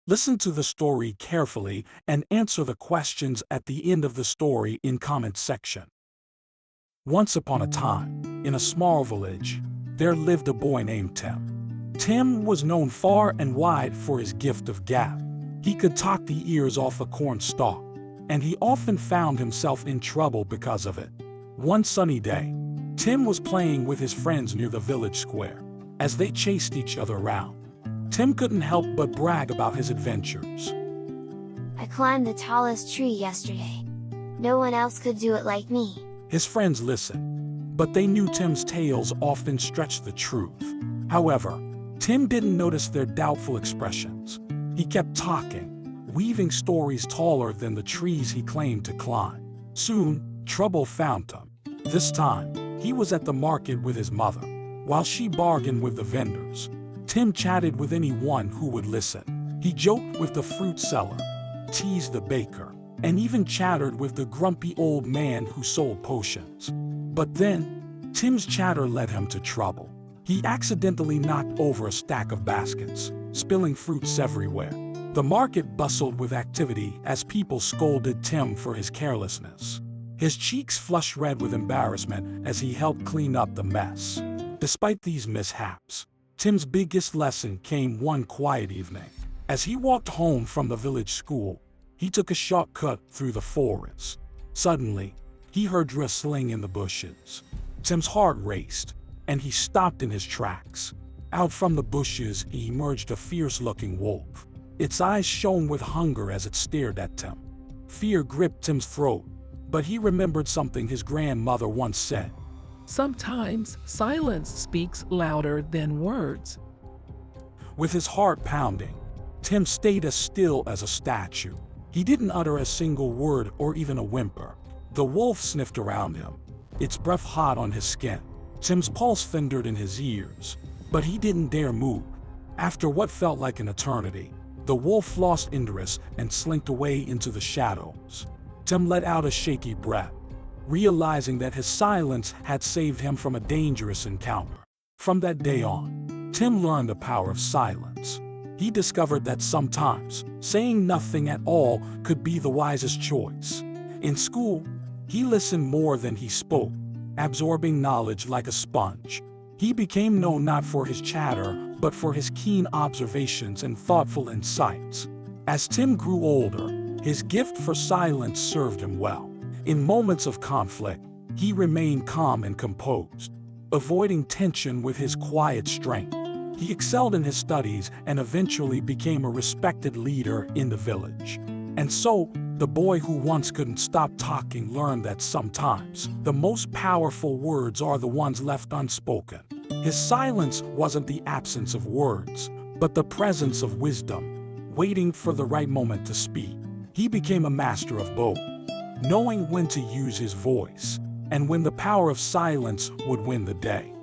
Listen to the story carefully and answer the questions at the end of the story in comment section. Once upon a time, in a small village, there lived a boy named Tim. Tim was known far and wide for his gift of gab. He could talk the ears off a corn stalk, and he often found himself in trouble because of it. One sunny day, Tim was playing with his friends near the village square. As they chased each other around, Tim couldn't help but brag about his adventures. I climbed the tallest tree yesterday. No one else could do it like me. His friends listened, but they knew Tim's tales often stretched the truth. However, Tim didn't notice their doubtful expressions. He kept talking, weaving stories taller than the trees he claimed to climb. Soon, trouble found him. This time, he was at the market with his mother. While she bargained with the vendors, Tim chatted with anyone who would listen. He joked with the fruit seller, teased the baker, and even chattered with the grumpy old man who sold potions. But then, Tim's chatter led him to trouble. He accidentally knocked over a stack of baskets, spilling fruits everywhere. The market bustled with activity as people scolded Tim for his carelessness. His cheeks flushed red with embarrassment as he helped clean up the mess. Despite these mishaps, Tim's biggest lesson came one quiet evening. As he walked home from the village school, he took a shortcut through the forest. Suddenly, he heard rustling in the bushes. Tim's heart raced, and he stopped in his tracks. Out from the bushes emerged a fierce-looking wolf. Its eyes shone with hunger as it stared at Tim. Fear gripped Tim's throat, but he remembered something his grandmother once said. Sometimes silence speaks louder than words. With his heart pounding, Tim stayed as still as a statue. He didn't utter a single word or even a whimper. The wolf sniffed around him, its breath hot on his skin. Tim's pulse thundered in his ears, but he didn't dare move. After what felt like an eternity, the wolf lost interest and slinked away into the shadows. Tim let out a shaky breath, realizing that his silence had saved him from a dangerous encounter. From that day on, Tim learned the power of silence. He discovered that sometimes saying nothing at all could be the wisest choice. In school, he listened more than he spoke, absorbing knowledge like a sponge. He became known not for his chatter, but for his keen observations and thoughtful insights. As Tim grew older, his gift for silence served him well. In moments of conflict, he remained calm and composed, avoiding tension with his quiet strength. He excelled in his studies and eventually became a respected leader in the village. And so, the boy who once couldn't stop talking learned that sometimes the most powerful words are the ones left unspoken. His silence wasn't the absence of words, but the presence of wisdom, waiting for the right moment to speak. He became a master of both, knowing when to use his voice and when the power of silence would win the day.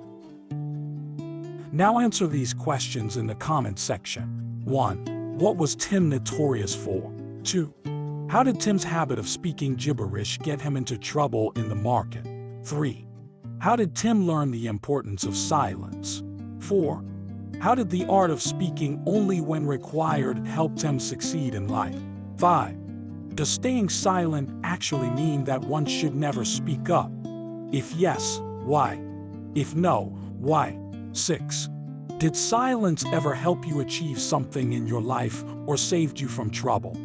Now answer these questions in the comment section. 1. What was Tim notorious for? 2. How did Tim's habit of speaking gibberish get him into trouble in the market? 3. How did Tim learn the importance of silence? 4. How did the art of speaking only when required help Tim succeed in life? 5. Does staying silent actually mean that one should never speak up? If yes, why? If no, why? 6. Did silence ever help you achieve something in your life or saved you from trouble?